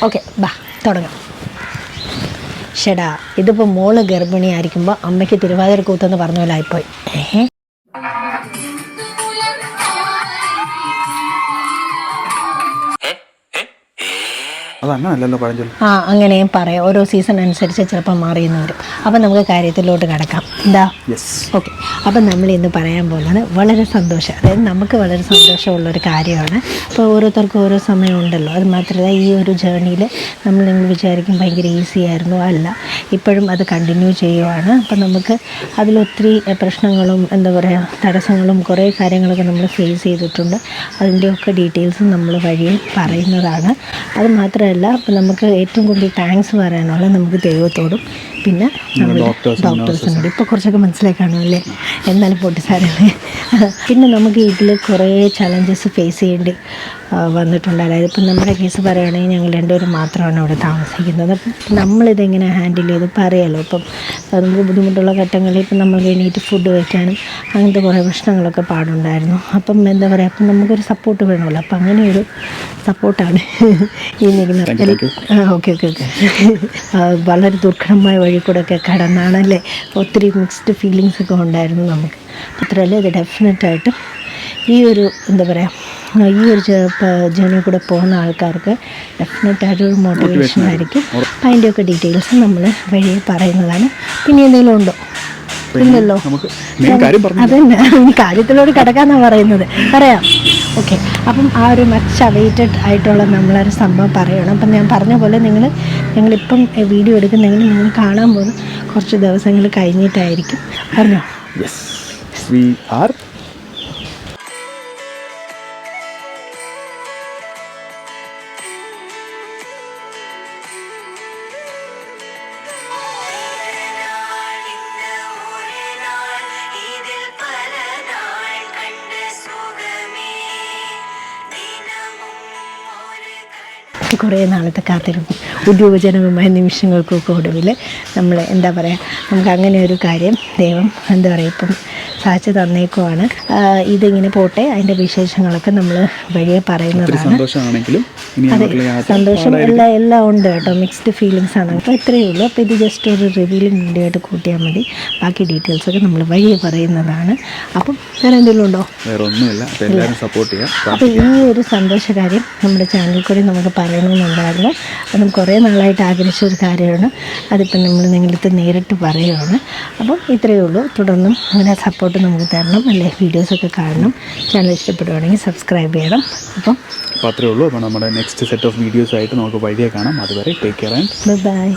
Okay ബാ തുടങ്ങാം. ഷെടാ, ഇതിപ്പോൾ മോള് ഗർഭിണിയായിരിക്കുമ്പോൾ അമ്മയ്ക്ക് തിരുവാതിര കൂത്തെന്ന് പറഞ്ഞ പോലെ ആയിപ്പോയി. അങ്ങനെയും പറയാം. ഓരോ സീസൺ അനുസരിച്ച് ചിലപ്പോൾ മാറിയെന്ന് വരും. അപ്പം നമുക്ക് കാര്യത്തിലോട്ട് കിടക്കാം. എന്താ? ഓക്കെ. അപ്പം നമ്മൾ ഇന്ന് പറയാൻ പോകുന്നത് വളരെ സന്തോഷം, അതായത് നമുക്ക് വളരെ സന്തോഷമുള്ളൊരു കാര്യമാണ്. അപ്പോൾ ഓരോരുത്തർക്കും ഓരോ സമയം ഉണ്ടല്ലോ. അത് മാത്രമല്ല, ഈ ഒരു ജേർണിയിൽ നിങ്ങൾ വിചാരിക്കും ഭയങ്കര ഈസി ആയിരുന്നു. അല്ല, ഇപ്പോഴും അത് കണ്ടിന്യൂ ചെയ്യുവാണ്. അപ്പം നമുക്ക് അതിലൊത്തിരി പ്രശ്നങ്ങളും എന്താ പറയുക തടസ്സങ്ങളും കുറേ കാര്യങ്ങളൊക്കെ നമ്മൾ ഫേസ് ചെയ്തിട്ടുണ്ട്. അതിൻ്റെയൊക്കെ ഡീറ്റെയിൽസും നമ്മൾ വഴിയെ പറയുന്നതാണ്. അത് മാത്രമല്ല, അപ്പം നമുക്ക് ഏറ്റവും കൂടുതൽ താങ്ക്സ് പറയാനുള്ളത് നമുക്ക് ദൈവത്തോടും പിന്നെ നമ്മുടെ ഡോക്ടേഴ്സിനോട്. ഇപ്പോൾ കുറച്ചൊക്കെ മനസ്സിലായി കാണുമല്ലേ? എന്നാലും പൊട്ടിസാരല്ലേ. പിന്നെ നമുക്ക് ഇതിൽ കുറേ ചലഞ്ചസ് ഫേസ് ചെയ്യേണ്ടി വന്നിട്ടുണ്ട്. അതായത് ഇപ്പം നമ്മുടെ കേസ് പറയുകയാണെങ്കിൽ ഞങ്ങൾ രണ്ടുപേരും മാത്രമാണ് ഇവിടെ താമസിക്കുന്നത്. അപ്പം നമ്മളിതെങ്ങനെ ഹാൻഡിൽ ചെയ്ത് പറയാമല്ലോ. ഇപ്പം നമുക്ക് ബുദ്ധിമുട്ടുള്ള ഘട്ടങ്ങളിൽ ഇപ്പം നമ്മൾ എണീറ്റ് ഫുഡ് വയ്ക്കാനും അങ്ങനത്തെ കുറേ പ്രശ്നങ്ങളൊക്കെ പാടുണ്ടായിരുന്നു. അപ്പം എന്താ പറയുക, അപ്പം നമുക്കൊരു സപ്പോർട്ട് വേണമല്ലോ. അപ്പം അങ്ങനെ ഒരു സപ്പോർട്ടാണ് ഈ നിൽക്കുന്നത്. ഓക്കെ. വളരെ ദുർഘടമായ വഴി കൂടെ ഒക്കെ കടന്നാണല്ലേ. ഒത്തിരി മിക്സ്ഡ് ഫീലിങ്സൊക്കെ ഉണ്ടായിരുന്നു നമുക്ക്. അത്രയല്ലേ, ഇത് ഡെഫിനറ്റായിട്ടും ഈ ഒരു എന്താ പറയുക ഈ ഒരു ജേർണി കൂടെ പോകുന്ന ആൾക്കാർക്ക് ഡെഫിനറ്റായിട്ടൊരു മോട്ടിവേഷൻ ആയിരിക്കും. അപ്പം അതിൻ്റെയൊക്കെ ഡീറ്റെയിൽസ് നമ്മൾ വഴിയെ പറയുന്നതാണ്. പിന്നെ എന്തെങ്കിലും ഉണ്ടോ? ഇല്ലല്ലോ. അതന്നെ, കാര്യത്തിലോട് കിടക്കാന്നാണ് പറയുന്നത്. പറയാം. ഓക്കെ. അപ്പം ആ ഒരു മച്ച് അവൈറ്റഡ് ആയിട്ടുള്ള നമ്മളൊരു സംഭവം പറയണം. അപ്പം ഞാൻ പറഞ്ഞ പോലെ ഞങ്ങളിപ്പം വീഡിയോ എടുക്കുന്നെങ്കിൽ നിങ്ങൾ കാണാൻ പോകുന്ന കുറച്ച് ദിവസങ്ങൾ കഴിഞ്ഞിട്ടായിരിക്കും. പറഞ്ഞോ. കുറേ നാളത്തെ കാത്തിരുന്നു ഉദ്യോഗജനകമായ നിമിഷങ്ങൾക്കൊക്കെ ഒടുവിൽ നമ്മൾ എന്താ പറയുക, നമുക്ക് അങ്ങനെ ഒരു കാര്യം ദൈവം എന്താ പറയുക ഇപ്പം സാധിച്ചു തന്നേക്കുവാണ്. ഇതിങ്ങനെ പോട്ടെ, അതിൻ്റെ വിശേഷങ്ങളൊക്കെ നമ്മൾ വഴിയെ പറയുന്നതാണ്. അതെ, സന്തോഷം എല്ലാം ഉണ്ട് കേട്ടോ. മിക്സ്ഡ് ഫീലിങ്സ് ആണ്. അപ്പോൾ ഇത്രയേ ഉള്ളൂ. അപ്പോൾ ഇത് ജസ്റ്റ് ഒരു റിവീലിംഗ് വീഡിയോ ആയിട്ട് കൂട്ടിയാൽ മതി. ബാക്കി ഡീറ്റെയിൽസൊക്കെ നമ്മൾ വഴിയെ പറയുന്നതാണ്. അപ്പം വേറെ എന്തെങ്കിലും ഉണ്ടോ? അപ്പോൾ ഈ ഒരു സന്തോഷകാര്യം നമ്മുടെ ചാനലിൽ കൂടി നമുക്ക് പറയണമെന്നുണ്ടായിരുന്നു. അതും കുറേ നാളായിട്ട് ആഗ്രഹിച്ചൊരു കാര്യമാണ്. അതിപ്പം നമ്മൾ നിങ്ങളടുത്ത് നേരിട്ട് പറയുകയാണ്. അപ്പം ഇത്രയേ ഉള്ളൂ. തുടർന്നും അങ്ങനെ സപ്പോർട്ട് നമുക്ക് തരണം, അല്ലേ? വീഡിയോസൊക്കെ കാണണം. ചാനൽ ഇഷ്ടപ്പെടുകയാണെങ്കിൽ സബ്സ്ക്രൈബ് ചെയ്യണം. അപ്പം അത്രയേ ഉള്ളൂ. അപ്പോൾ നമ്മുടെ നെക്സ്റ്റ് സെറ്റ് ഓഫ് വീഡിയോസായിട്ട് നമുക്ക് വഴിയെ കാണാം. അതുവരെ ടേക്ക് കെയർ ആൻഡ് ബൈ.